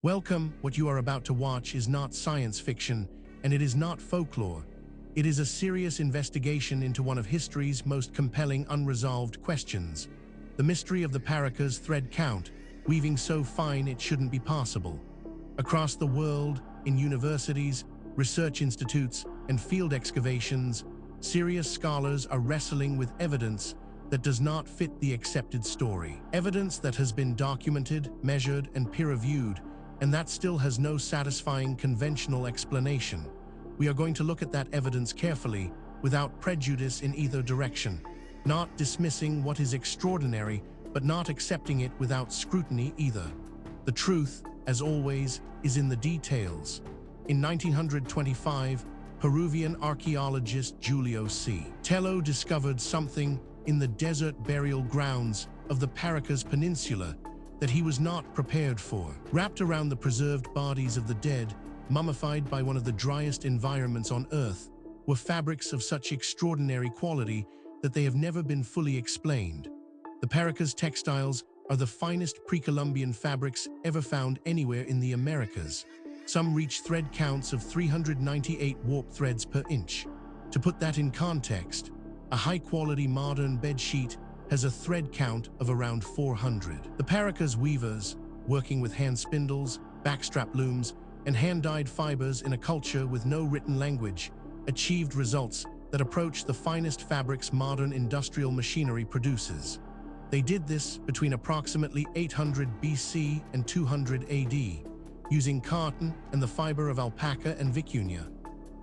Welcome. What you are about to watch is not science fiction, and it is not folklore. It is a serious investigation into one of history's most compelling unresolved questions. The mystery of the Paracas Thread Count, weaving so fine it shouldn't be possible. Across the world, in universities, research institutes, and field excavations, serious scholars are wrestling with evidence that does not fit the accepted story. Evidence that has been documented, measured, and peer-reviewed, and that still has no satisfying conventional explanation. We are going to look at that evidence carefully, without prejudice in either direction, not dismissing what is extraordinary, but not accepting it without scrutiny either. The truth, as always, is in the details. In 1925, Peruvian archaeologist Julio C. Tello discovered something in the desert burial grounds of the Paracas Peninsula that he was not prepared for. Wrapped around the preserved bodies of the dead, mummified by one of the driest environments on Earth, were fabrics of such extraordinary quality that they have never been fully explained. The Paracas Textiles are the finest pre-Columbian fabrics ever found anywhere in the Americas. Some reach thread counts of 398 warp threads per inch. To put that in context, a high-quality modern bedsheet has a thread count of around 400. The Paracas weavers, working with hand-spindles, backstrap looms, and hand-dyed fibres in a culture with no written language, achieved results that approach the finest fabrics modern industrial machinery produces. They did this between approximately 800 BC and 200 AD, using cotton and the fibre of alpaca and vicuña,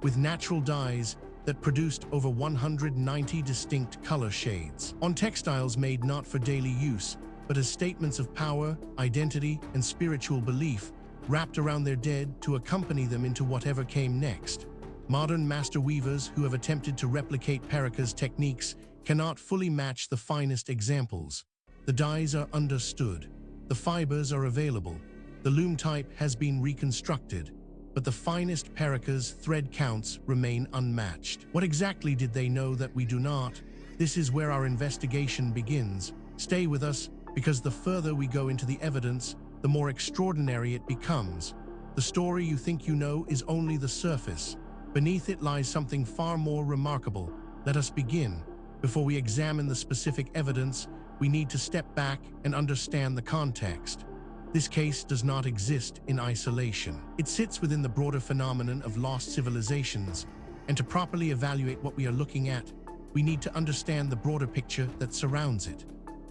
with natural dyes that produced over 190 distinct color shades. On textiles made not for daily use, but as statements of power, identity, and spiritual belief, wrapped around their dead to accompany them into whatever came next. Modern master weavers who have attempted to replicate Paracas techniques cannot fully match the finest examples. The dyes are understood, the fibers are available, the loom type has been reconstructed, but the finest Paracas thread counts remain unmatched. What exactly did they know that we do not? This is where our investigation begins. Stay with us, because the further we go into the evidence, the more extraordinary it becomes. The story you think you know is only the surface. Beneath it lies something far more remarkable. Let us begin. Before we examine the specific evidence, we need to step back and understand the context. This case does not exist in isolation. It sits within the broader phenomenon of lost civilizations, and to properly evaluate what we are looking at, we need to understand the broader picture that surrounds it.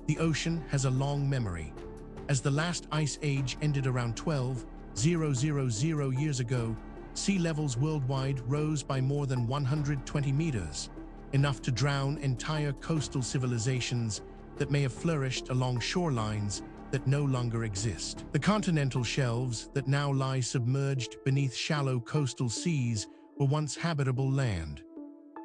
The ocean has a long memory. As the last ice age ended around 12,000 years ago, sea levels worldwide rose by more than 120 meters, enough to drown entire coastal civilizations that may have flourished along shorelines that no longer exist. The continental shelves that now lie submerged beneath shallow coastal seas were once habitable land.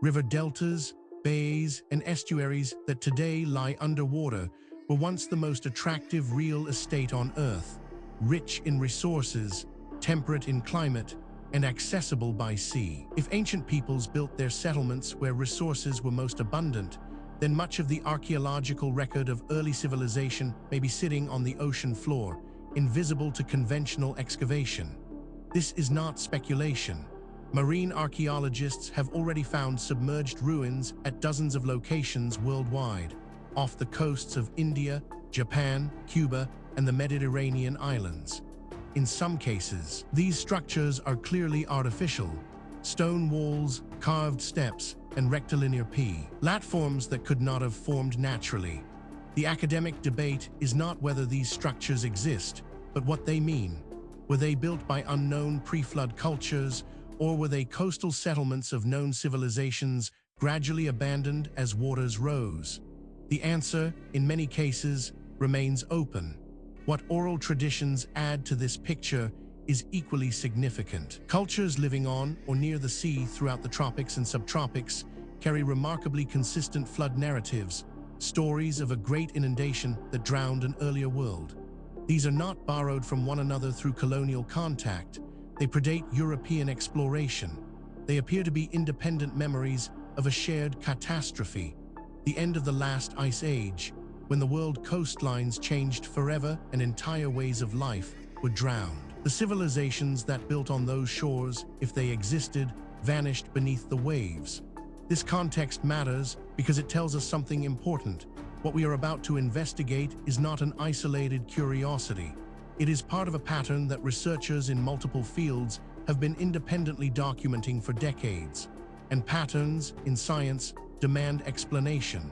River deltas, bays, and estuaries that today lie underwater were once the most attractive real estate on Earth, rich in resources, temperate in climate, and accessible by sea. If ancient peoples built their settlements where resources were most abundant, then much of the archaeological record of early civilization may be sitting on the ocean floor, invisible to conventional excavation. This is not speculation. Marine archaeologists have already found submerged ruins at dozens of locations worldwide, off the coasts of India, Japan, Cuba, and the Mediterranean islands. In some cases, these structures are clearly artificial: stone walls, carved steps, and rectilinear platforms that could not have formed naturally. The academic debate is not whether these structures exist, but what they mean. Were they built by unknown pre-flood cultures, or were they coastal settlements of known civilizations gradually abandoned as waters rose? The answer, in many cases, remains open. What oral traditions add to this picture is equally significant. Cultures living on or near the sea throughout the tropics and subtropics carry remarkably consistent flood narratives, stories of a great inundation that drowned an earlier world. These are not borrowed from one another through colonial contact. They predate European exploration. They appear to be independent memories of a shared catastrophe, the end of the last ice age, when the world coastlines changed forever and entire ways of life were drowned. The civilizations that built on those shores, if they existed, vanished beneath the waves. This context matters because it tells us something important. What we are about to investigate is not an isolated curiosity. It is part of a pattern that researchers in multiple fields have been independently documenting for decades. And patterns, in science, demand explanation.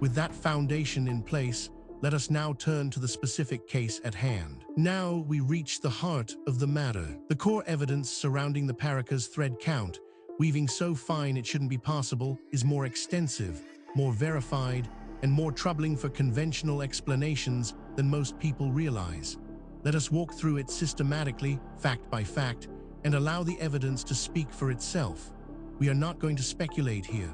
With that foundation in place, let us now turn to the specific case at hand. Now we reach the heart of the matter. The core evidence surrounding the Paracas Thread Count, weaving so fine it shouldn't be possible, is more extensive, more verified, and more troubling for conventional explanations than most people realize. Let us walk through it systematically, fact by fact, and allow the evidence to speak for itself. We are not going to speculate here.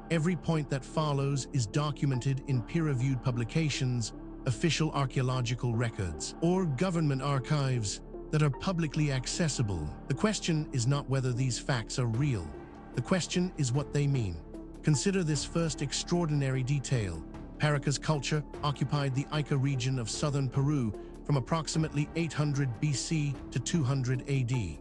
Every point that follows is documented in peer-reviewed publications, official archaeological records, or government archives that are publicly accessible. The question is not whether these facts are real. The question is what they mean. Consider this first extraordinary detail. Paracas culture occupied the Ica region of southern Peru from approximately 800 BC to 200 AD.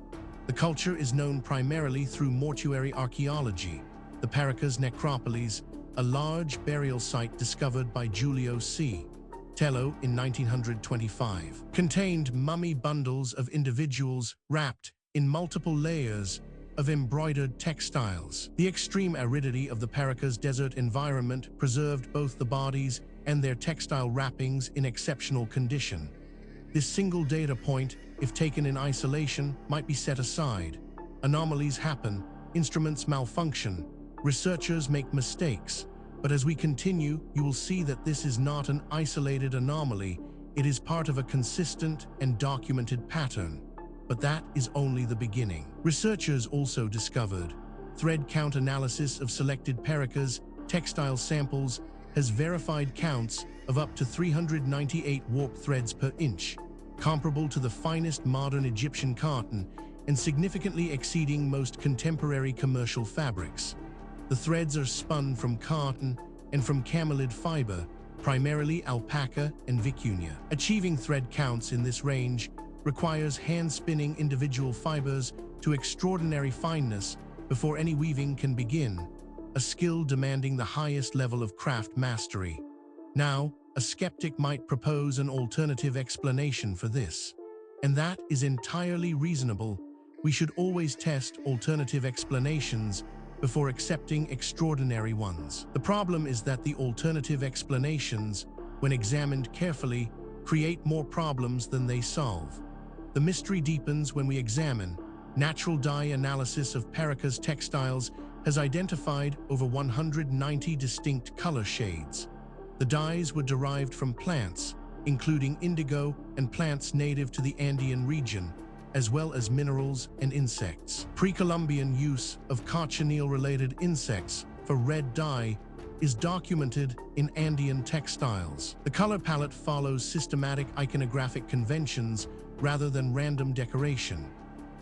The culture is known primarily through mortuary archaeology. The Paracas necropolis, a large burial site discovered by Julio C. Tello in 1925, contained mummy bundles of individuals wrapped in multiple layers of embroidered textiles. The extreme aridity of the Paracas desert environment preserved both the bodies and their textile wrappings in exceptional condition. This single data point, if taken in isolation, might be set aside. Anomalies happen, instruments malfunction, researchers make mistakes, but as we continue, you will see that this is not an isolated anomaly. It is part of a consistent and documented pattern. But that is only the beginning. Researchers also discovered thread count analysis of selected Paracas textile samples has verified counts of up to 398 warp threads per inch, comparable to the finest modern Egyptian cotton and significantly exceeding most contemporary commercial fabrics. The threads are spun from cotton and from camelid fibre, primarily alpaca and vicuña. Achieving thread counts in this range requires hand-spinning individual fibres to extraordinary fineness before any weaving can begin, a skill demanding the highest level of craft mastery. Now, a skeptic might propose an alternative explanation for this, and that is entirely reasonable. We should always test alternative explanations before accepting extraordinary ones. The problem is that the alternative explanations, when examined carefully, create more problems than they solve. The mystery deepens when we examine. Natural dye analysis of Paracas textiles has identified over 190 distinct color shades. The dyes were derived from plants, including indigo and plants native to the Andean region, as well as minerals and insects. Pre-Columbian use of cochineal-related insects for red dye is documented in Andean textiles. The color palette follows systematic iconographic conventions rather than random decoration.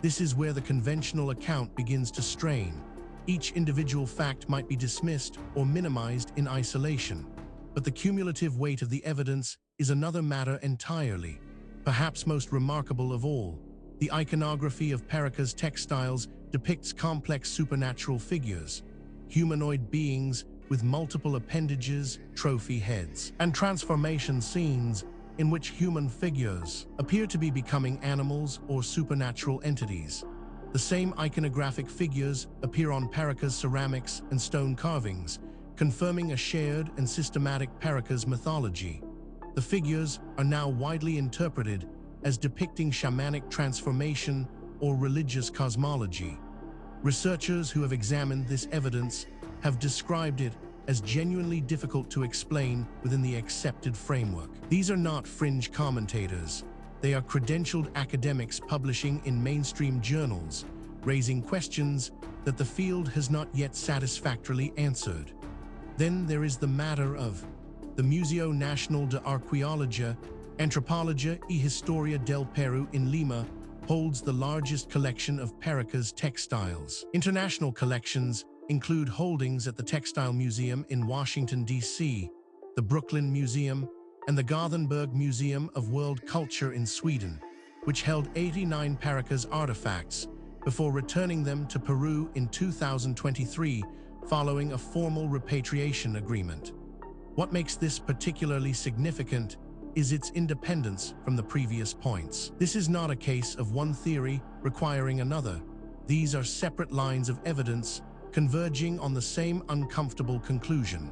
This is where the conventional account begins to strain. Each individual fact might be dismissed or minimized in isolation, but the cumulative weight of the evidence is another matter entirely. Perhaps most remarkable of all, the iconography of Paracas textiles depicts complex supernatural figures, humanoid beings with multiple appendages, trophy heads, and transformation scenes in which human figures appear to be becoming animals or supernatural entities. The same iconographic figures appear on Paracas ceramics and stone carvings, confirming a shared and systematic Paracas mythology. The figures are now widely interpreted as depicting shamanic transformation or religious cosmology. Researchers who have examined this evidence have described it as genuinely difficult to explain within the accepted framework. These are not fringe commentators. They are credentialed academics publishing in mainstream journals, raising questions that the field has not yet satisfactorily answered. Then there is the matter of the Museo Nacional de Arqueología, Antropología y Historia del Perú in Lima holds the largest collection of Paracas textiles. International collections include holdings at the Textile Museum in Washington, D.C., the Brooklyn Museum, and the Gothenburg Museum of World Culture in Sweden. which held 89 Paracas artifacts, before returning them to Peru in 2023 following a formal repatriation agreement. What makes this particularly significant is its independence from the previous points. This is not a case of one theory requiring another. These are separate lines of evidence converging on the same uncomfortable conclusion.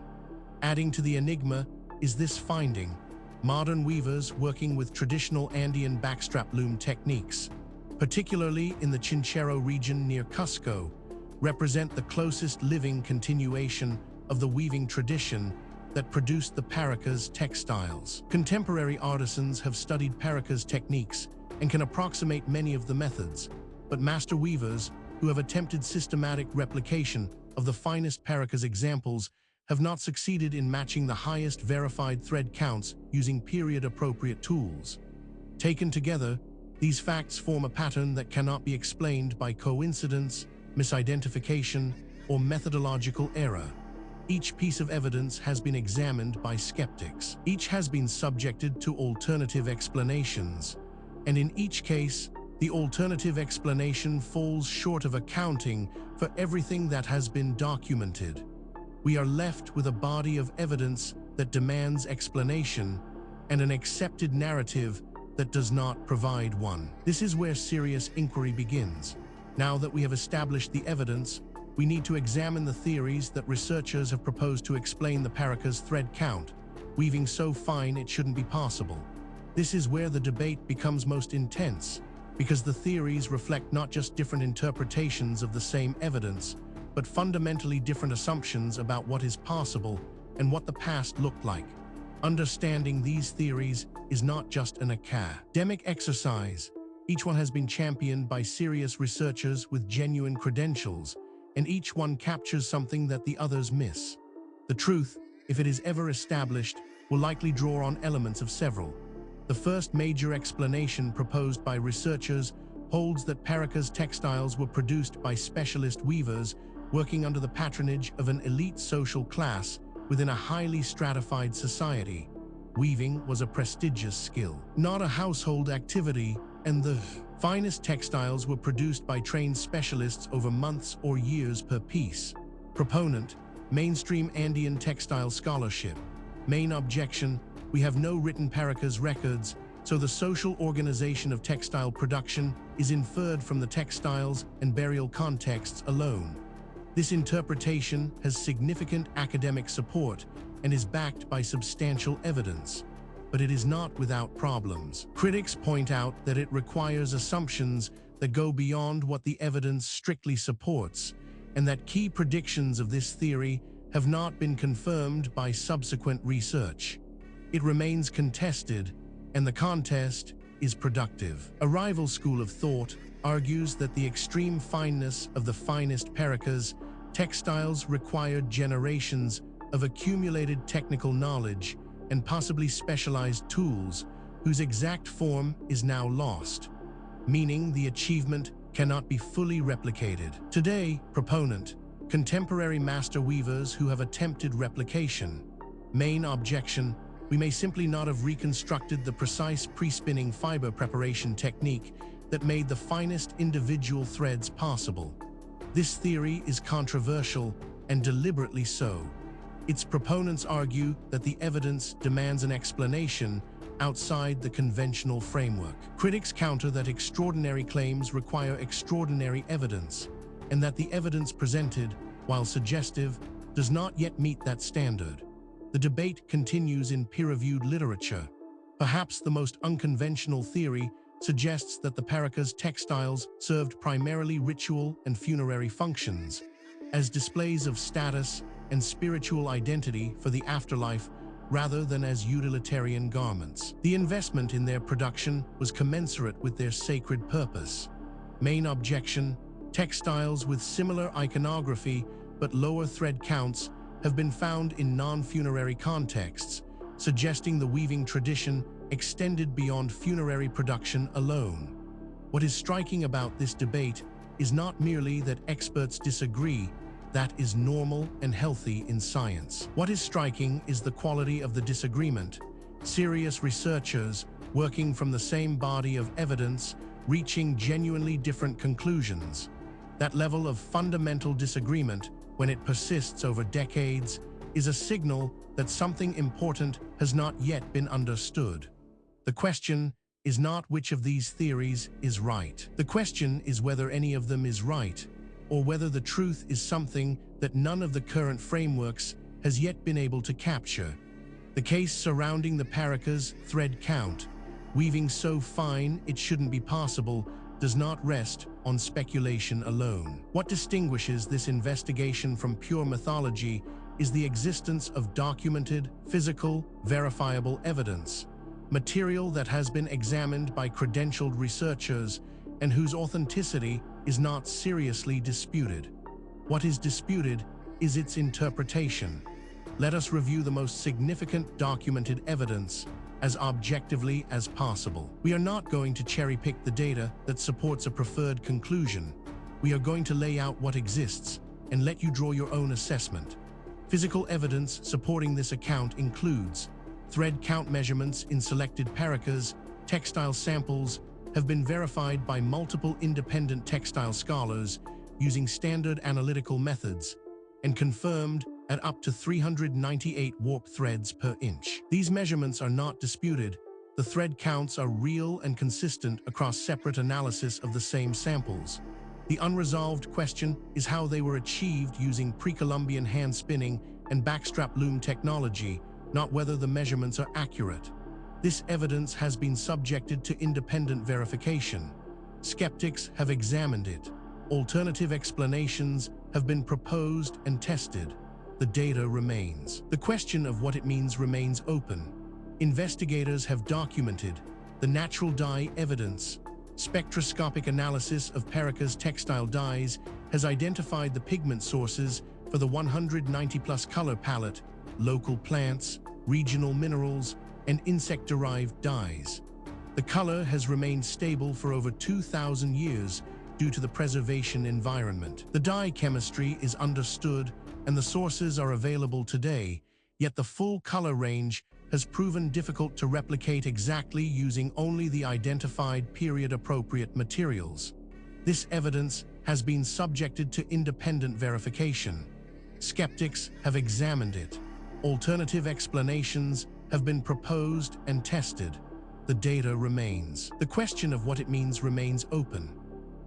Adding to the enigma is this finding: modern weavers working with traditional Andean backstrap loom techniques, particularly in the Chinchero region near Cusco, represent the closest living continuation of the weaving tradition that produced the Paracas textiles. Contemporary artisans have studied Paracas techniques and can approximate many of the methods, but master weavers who have attempted systematic replication of the finest Paracas examples have not succeeded in matching the highest verified thread counts using period-appropriate tools. Taken together, these facts form a pattern that cannot be explained by coincidence, misidentification, or methodological error. Each piece of evidence has been examined by skeptics. Each has been subjected to alternative explanations, and in each case, the alternative explanation falls short of accounting for everything that has been documented. We are left with a body of evidence that demands explanation and an accepted narrative that does not provide one. This is where serious inquiry begins. Now that we have established the evidence, we need to examine the theories that researchers have proposed to explain the Paracas thread count, weaving so fine it shouldn't be possible. This is where the debate becomes most intense, because the theories reflect not just different interpretations of the same evidence, but fundamentally different assumptions about what is possible and what the past looked like. Understanding these theories is not just an academic exercise. Each one has been championed by serious researchers with genuine credentials, and each one captures something that the others miss. The truth, if it is ever established, will likely draw on elements of several. The first major explanation proposed by researchers holds that Paracas textiles were produced by specialist weavers working under the patronage of an elite social class within a highly stratified society. Weaving was a prestigious skill, not a household activity, and the finest textiles were produced by trained specialists over months or years per piece. Proponent: mainstream Andean textile scholarship. Main objection: we have no written Paracas records, so the social organization of textile production is inferred from the textiles and burial contexts alone. This interpretation has significant academic support and is backed by substantial evidence, but it is not without problems. Critics point out that it requires assumptions that go beyond what the evidence strictly supports, and that key predictions of this theory have not been confirmed by subsequent research. It remains contested, and the contest is productive. A rival school of thought argues that the extreme fineness of the finest Paracas textiles required generations of accumulated technical knowledge and possibly specialized tools whose exact form is now lost, meaning the achievement cannot be fully replicated. Today, proponent: contemporary master weavers who have attempted replication. Main objection: we may simply not have reconstructed the precise pre-spinning fiber preparation technique that made the finest individual threads possible. This theory is controversial, and deliberately so. Its proponents argue that the evidence demands an explanation outside the conventional framework. Critics counter that extraordinary claims require extraordinary evidence, and that the evidence presented, while suggestive, does not yet meet that standard. The debate continues in peer-reviewed literature. Perhaps the most unconventional theory suggests that the Paracas textiles served primarily ritual and funerary functions, as displays of status and spiritual identity for the afterlife rather than as utilitarian garments. The investment in their production was commensurate with their sacred purpose. Main objection: textiles with similar iconography but lower thread counts have been found in non-funerary contexts, suggesting the weaving tradition extended beyond funerary production alone. What is striking about this debate is not merely that experts disagree. That is normal and healthy in science. What is striking is the quality of the disagreement. Serious researchers working from the same body of evidence, reaching genuinely different conclusions. That level of fundamental disagreement, when it persists over decades, is a signal that something important has not yet been understood. The question is not which of these theories is right. The question is whether any of them is right, or whether the truth is something that none of the current frameworks has yet been able to capture. The case surrounding the Paracas Thread Count, weaving so fine it shouldn't be possible, does not rest on speculation alone. What distinguishes this investigation from pure mythology is the existence of documented, physical, verifiable evidence, material that has been examined by credentialed researchers and whose authenticity is not seriously disputed. What is disputed is its interpretation. Let us review the most significant documented evidence as objectively as possible. We are not going to cherry-pick the data that supports a preferred conclusion. We are going to lay out what exists and let you draw your own assessment. Physical evidence supporting this account includes thread count measurements in selected Paracas textile samples have been verified by multiple independent textile scholars using standard analytical methods and confirmed at up to 398 warp threads per inch. These measurements are not disputed. The thread counts are real and consistent across separate analysis of the same samples. The unresolved question is how they were achieved using pre-Columbian hand spinning and backstrap loom technology, not whether the measurements are accurate. This evidence has been subjected to independent verification. Skeptics have examined it. Alternative explanations have been proposed and tested. The data remains. The question of what it means remains open. Investigators have documented the natural dye evidence. Spectroscopic analysis of Paracas textile dyes has identified the pigment sources for the 190-plus color palette, local plants, regional minerals, and insect-derived dyes. The color has remained stable for over 2,000 years due to the preservation environment. The dye chemistry is understood and the sources are available today, yet the full color range has proven difficult to replicate exactly using only the identified period-appropriate materials. This evidence has been subjected to independent verification. Skeptics have examined it. Alternative explanations have been proposed and tested. The data remains. The question of what it means remains open.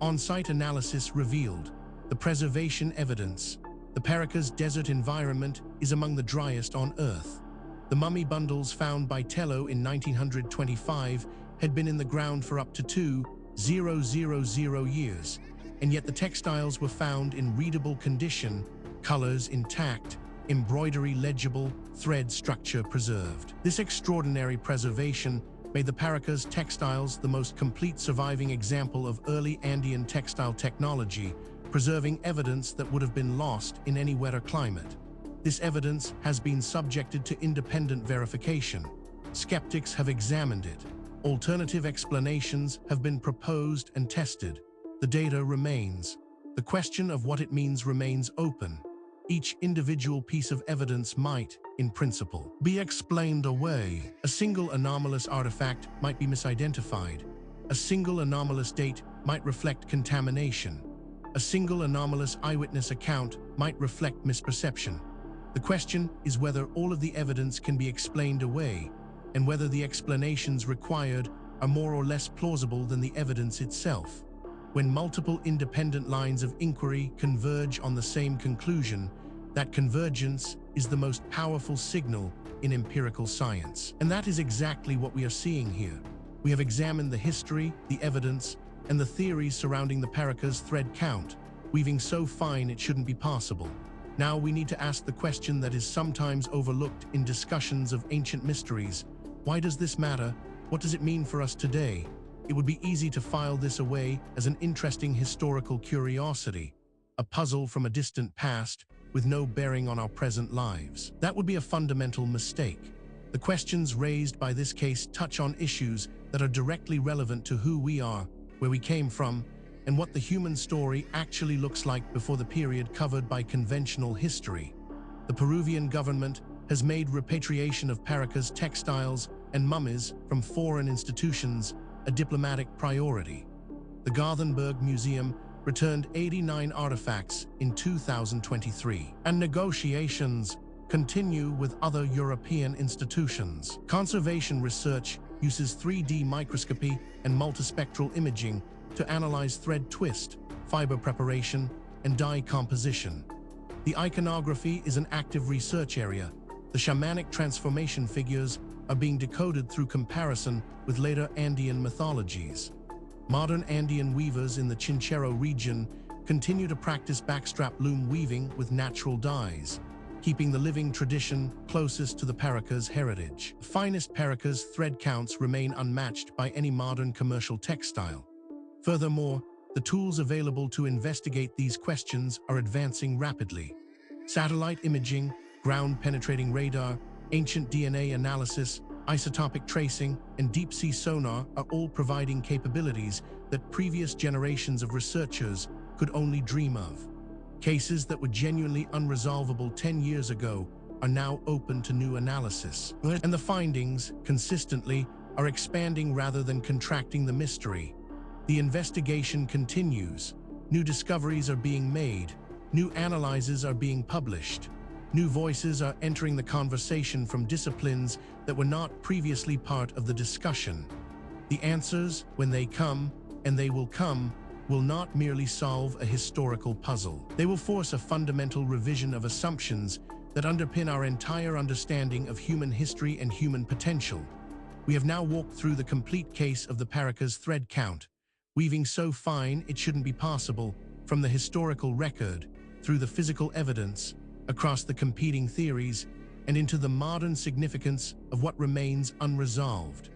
On-site analysis revealed the preservation evidence. The Paracas desert environment is among the driest on Earth. The mummy bundles found by Tello in 1925 had been in the ground for up to 2,000 years, and yet the textiles were found in readable condition, colors intact, embroidery legible, thread structure preserved. This extraordinary preservation made the Paracas textiles the most complete surviving example of early Andean textile technology, preserving evidence that would have been lost in any wetter climate. This evidence has been subjected to independent verification. Skeptics have examined it. Alternative explanations have been proposed and tested. The data remains. The question of what it means remains open. Each individual piece of evidence might, in principle, be explained away. A single anomalous artifact might be misidentified. A single anomalous date might reflect contamination. A single anomalous eyewitness account might reflect misperception. The question is whether all of the evidence can be explained away, and whether the explanations required are more or less plausible than the evidence itself. When multiple independent lines of inquiry converge on the same conclusion, that convergence is the most powerful signal in empirical science. And that is exactly what we are seeing here. We have examined the history, the evidence, and the theories surrounding the Paracas Thread Count, weaving so fine it shouldn't be possible. Now we need to ask the question that is sometimes overlooked in discussions of ancient mysteries. Why does this matter? What does it mean for us today? It would be easy to file this away as an interesting historical curiosity, a puzzle from a distant past with no bearing on our present lives. That would be a fundamental mistake. The questions raised by this case touch on issues that are directly relevant to who we are, where we came from, and what the human story actually looks like before the period covered by conventional history. The Peruvian government has made repatriation of Paracas textiles and mummies from foreign institutions a diplomatic priority. The Gothenburg Museum returned 89 artifacts in 2023, and negotiations continue with other European institutions. Conservation research uses 3D microscopy and multispectral imaging to analyze thread twist, fiber preparation, and dye composition. The iconography is an active research area. The shamanic transformation figures are being decoded through comparison with later Andean mythologies. Modern Andean weavers in the Chinchero region continue to practice backstrap loom weaving with natural dyes, keeping the living tradition closest to the Paracas heritage. The finest Paracas thread counts remain unmatched by any modern commercial textile. Furthermore, the tools available to investigate these questions are advancing rapidly. Satellite imaging, ground-penetrating radar, ancient DNA analysis, isotopic tracing, and deep-sea sonar are all providing capabilities that previous generations of researchers could only dream of. Cases that were genuinely unresolvable 10 years ago are now open to new analysis. And the findings, consistently, are expanding rather than contracting the mystery. The investigation continues. New discoveries are being made. New analyses are being published. New voices are entering the conversation from disciplines that were not previously part of the discussion. The answers, when they come, and they will come, will not merely solve a historical puzzle. They will force a fundamental revision of assumptions that underpin our entire understanding of human history and human potential. We have now walked through the complete case of the Paracas Thread Count, weaving so fine it shouldn't be possible, from the historical record, through the physical evidence, across the competing theories, and into the modern significance of what remains unresolved.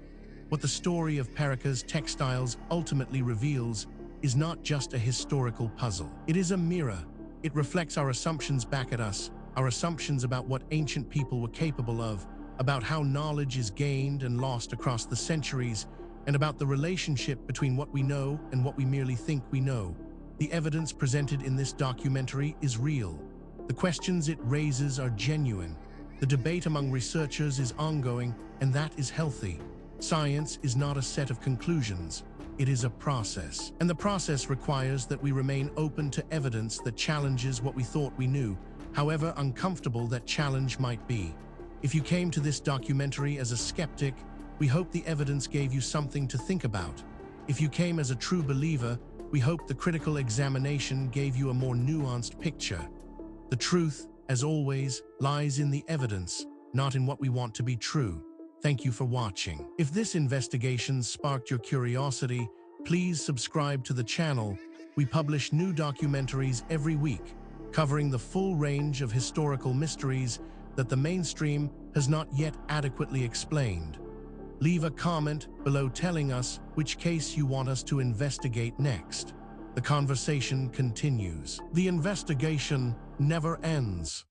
What the story of Paracas Textiles ultimately reveals is not just a historical puzzle. It is a mirror. It reflects our assumptions back at us, our assumptions about what ancient people were capable of, about how knowledge is gained and lost across the centuries, and about the relationship between what we know and what we merely think we know. The evidence presented in this documentary is real. The questions it raises are genuine. The debate among researchers is ongoing, and that is healthy. Science is not a set of conclusions. It is a process. And the process requires that we remain open to evidence that challenges what we thought we knew, however uncomfortable that challenge might be. If you came to this documentary as a skeptic, we hope the evidence gave you something to think about. If you came as a true believer, we hope the critical examination gave you a more nuanced picture. The truth, as always, lies in the evidence, not in what we want to be true. Thank you for watching. If this investigation sparked your curiosity, please subscribe to the channel. We publish new documentaries every week, covering the full range of historical mysteries that the mainstream has not yet adequately explained. Leave a comment below telling us which case you want us to investigate next. The conversation continues. The investigation never ends.